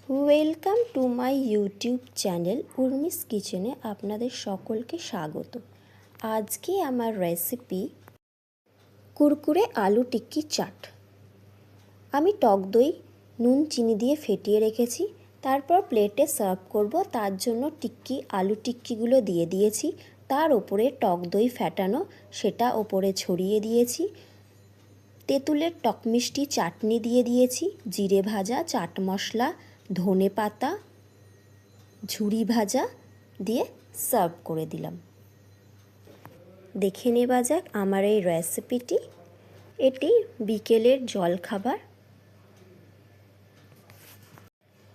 Welcome to my YouTube channel Urmi's কিচেনে আপনাদের সকলকে স্বাগত। আজকে আমার রেসিপি কুরকুরে আলু টিক্কি চাট। আমি টক দই নুন চিনি দিয়ে ফেটিয়ে রেখেছি, তারপর প্লেটে সার্ভ করব। তার জন্য আলু টিক্কিগুলো দিয়ে দিয়েছি, তার ওপরে টক দই ফেটানো সেটা ওপরে ছড়িয়ে দিয়েছি, তেঁতুলের টক মিষ্টি চাটনি দিয়ে দিয়েছি, জিরে ভাজা, চাট মশলা, ধনে পাতা, ঝুরি ভাজা দিয়ে সার্ভ করে দিলাম। দেখে নেওয়া যাক আমার এই রেসিপিটি। এটি বিকেলের জলখাবার।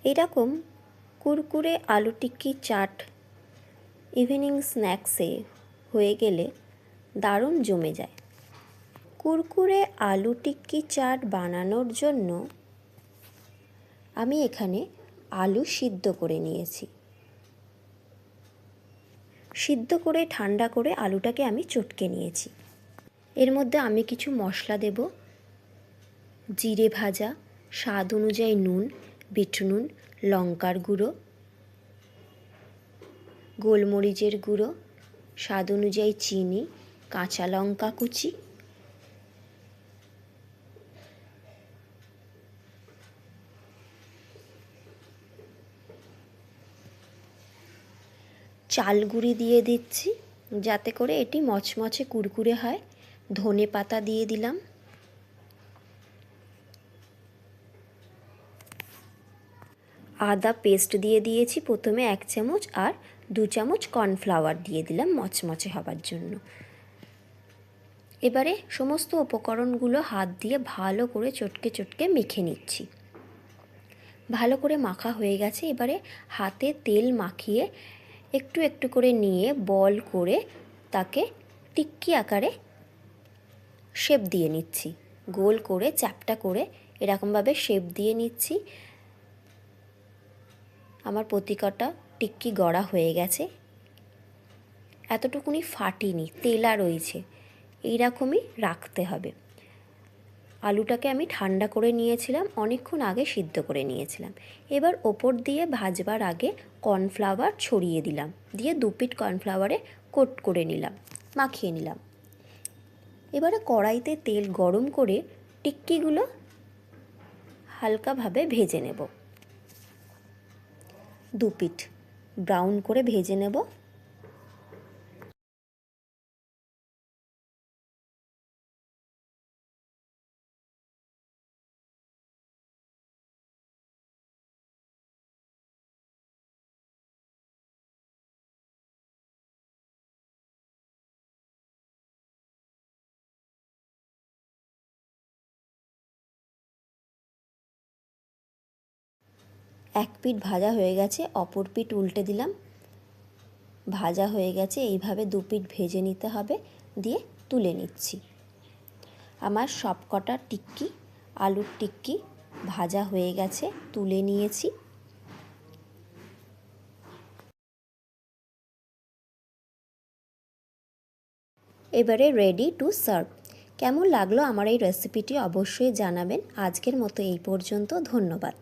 এরকম কুরকুরে আলু টিক্কি চাট ইভিনিং স্ন্যাক্সে হয়ে গেলে দারুণ জমে যায়। কুরকুরে আলু টিক্কি চাট বানানোর জন্য আমি এখানে আলু সিদ্ধ করে নিয়েছি। সিদ্ধ করে ঠান্ডা করে আলুটাকে আমি চটকে নিয়েছি। এর মধ্যে আমি কিছু মশলা দেব। জিরে ভাজা, স্বাদ অনুযায়ী নুন, বিট নুন, লঙ্কার গুঁড়ো, গোলমরিচের গুঁড়ো, স্বাদ অনুযায়ী চিনি, কাঁচা লঙ্কা কুচি, চাল গুঁড়ি দিয়ে দিচ্ছি যাতে করে এটি মচমচে কুরকুরে হয়। ধনে পাতা দিয়ে দিলাম। আদা পেস্ট দিয়ে দিয়েছি প্রথমে 1 চামচ, আর 2 চামচ কর্নফ্লাওয়ার দিয়ে দিলাম মচমচে হবার জন্য। এবারে সমস্ত উপকরণগুলো হাত দিয়ে ভালো করে চটকে চটকে মেখে নিচ্ছি। ভালো করে মাখা হয়ে গেছে। এবারে হাতে তেল মাখিয়ে একটু একটু করে নিয়ে বল করে তাকে টিক্কি আকারে শেপ দিয়ে নিচ্ছি। গোল করে চ্যাপ্টা করে এরকমভাবে শেপ দিয়ে নিচ্ছি। আমার প্রতিকটা টিক্কি গড়া হয়ে গেছে। এতটুকুনি ফাটিনি, তেলা রয়েছে, এইরকমই রাখতে হবে। আলুটাকে আমি ঠান্ডা করে নিয়েছিলাম, অনেকক্ষণ আগে সিদ্ধ করে নিয়েছিলাম। এবার ওপর দিয়ে ভাজবার আগে কর্নফ্লাওয়ার ছড়িয়ে দিলাম, দিয়ে 2 পিঠ কর্নফ্লাওয়ারে কোট করে নিলাম, মাখিয়ে নিলাম। এবারে কড়াইতে তেল গরম করে টিক্কিগুলো হালকাভাবে ভেজে নেব। 2 পিঠ ব্রাউন করে ভেজে নেব। এক পিঠ ভাজা হয়ে গেছে, অপর পিঠ উল্টে দিলাম। ভাজা হয়ে গেছে, এইভাবে 2 পিঠ ভেজে নিতে হবে, দিয়ে তুলে নিচ্ছি। আমার সবকটা টিক্কি আলুর টিক্কি ভাজা হয়ে গেছে, তুলে নিয়েছি। এবারে রেডি টু সার্ভ। কেমন লাগলো আমার এই রেসিপিটি অবশ্যই জানাবেন। আজকের মতো এই পর্যন্ত। ধন্যবাদ।